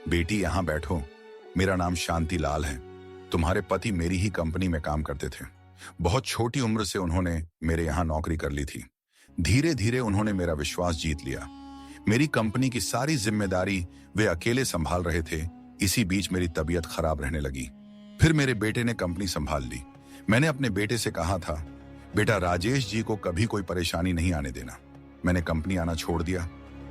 बेटी यहाँ बैठो। मेरा नाम शांति लाल है। तुम्हारे पति मेरी ही कंपनी में काम करते थे। बहुत छोटी उम्र से उन्होंने मेरे यहाँ नौकरी कर ली थी। धीरे धीरे उन्होंने मेरा विश्वास जीत लिया। मेरी कंपनी की सारी जिम्मेदारी वे अकेले संभाल रहे थे। इसी बीच मेरी तबीयत खराब रहने लगी। फिर मेरे बेटे ने कंपनी संभाल ली। मैंने अपने बेटे से कहा था, बेटा राजेश जी को कभी कोई परेशानी नहीं आने देना। मैंने कंपनी आना छोड़ दिया।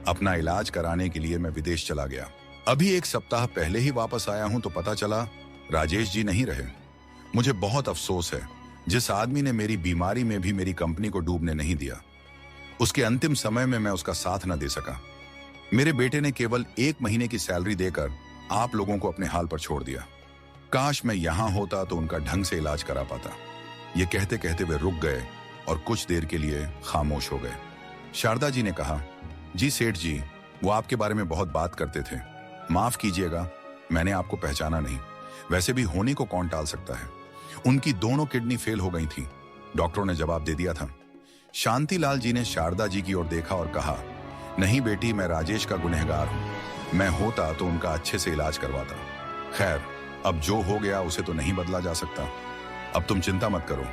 अपना इलाज कराने के लिए मैं विदेश चला गया। अभी एक सप्ताह पहले ही वापस आया हूं तो पता चला राजेश जी नहीं रहे। मुझे बहुत अफसोस है। जिस आदमी ने मेरी बीमारी में भी मेरी कंपनी को डूबने नहीं दिया, उसके अंतिम समय में मैं उसका साथ न दे सका। मेरे बेटे ने केवल 1 महीने की सैलरी देकर आप लोगों को अपने हाल पर छोड़ दिया। काश मैं यहां होता तो उनका ढंग से इलाज करा पाता। ये कहते कहते वे रुक गए और कुछ देर के लिए खामोश हो गए। शारदा जी ने कहा, जी सेठ जी, वो आपके बारे में बहुत बात करते थे। माफ कीजिएगा, मैंने आपको पहचाना नहीं। वैसे भी होने को कौन टाल सकता है। उनकी दोनों किडनी फेल हो गई थी। डॉक्टरों ने जवाब दे दिया था। शांतिलाल जी ने शारदा जी की ओर देखा और कहा, नहीं बेटी, मैं राजेश का गुनहगार हूं। मैं होता तो उनका अच्छे से इलाज करवाता। खैर, अब जो हो गया उसे तो नहीं बदला जा सकता। अब तुम चिंता मत करो।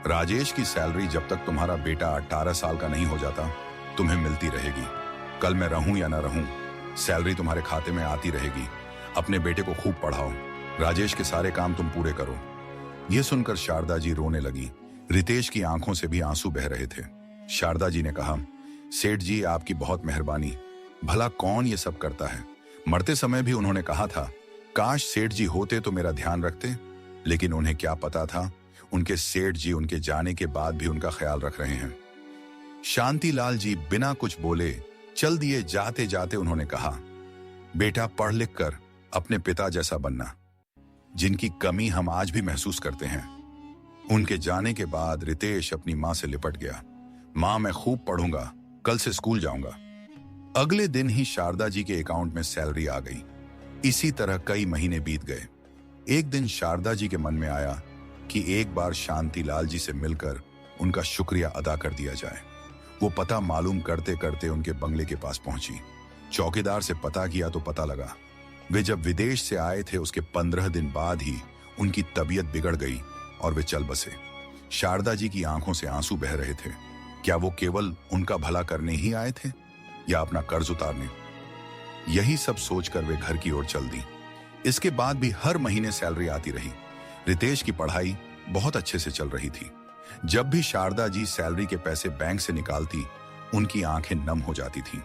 राजेश की सैलरी जब तक तुम्हारा बेटा 18 साल का नहीं हो जाता तुम्हें मिलती रहेगी। कल मैं रहूं या ना रहूं, सैलरी तुम्हारे खाते में आती रहेगी। अपने बेटे को खूब पढ़ाओ। राजेश के सारे काम तुम पूरे करो। यह सुनकर शारदा जी रोने लगी। रितेश की आंखों से भी आंसू बह रहे थे। शारदा जी ने कहा, सेठ जी आपकी बहुत मेहरबानी। भला कौन ये सब करता है। मरते समय भी उन्होंने कहा था, काश सेठ जी होते तो मेरा ध्यान रखते। लेकिन उन्हें क्या पता था, उनके सेठ जी उनके जाने के बाद भी उनका ख्याल रख रहे हैं। शांतिलाल जी बिना कुछ बोले चल दिए। जाते जाते उन्होंने कहा, बेटा पढ़ लिख कर अपने पिता जैसा बनना, जिनकी कमी हम आज भी महसूस करते हैं। उनके जाने के बाद रितेश अपनी मां से लिपट गया। मां, मैं खूब पढ़ूंगा, कल से स्कूल जाऊंगा। अगले दिन ही शारदा जी के अकाउंट में सैलरी आ गई। इसी तरह कई महीने बीत गए। एक दिन शारदा जी के मन में आया कि एक बार शांतिलाल जी से मिलकर उनका शुक्रिया अदा कर दिया जाए। वो पता मालूम करते करते उनके बंगले के पास पहुंची। चौकीदार से पता किया तो पता लगा वे जब विदेश से आए थे उसके 15 दिन बाद ही उनकी तबीयत बिगड़ गई और वे चल बसे। शारदा जी की आंखों से आंसू बह रहे थे। क्या वो केवल उनका भला करने ही आए थे या अपना कर्ज उतारने? यही सब सोचकर वे घर की ओर चल दी। इसके बाद भी हर महीने सैलरी आती रही। रितेश की पढ़ाई बहुत अच्छे से चल रही थी। जब भी शारदा जी सैलरी के पैसे बैंक से निकालती, उनकी आंखें नम हो जाती थीं।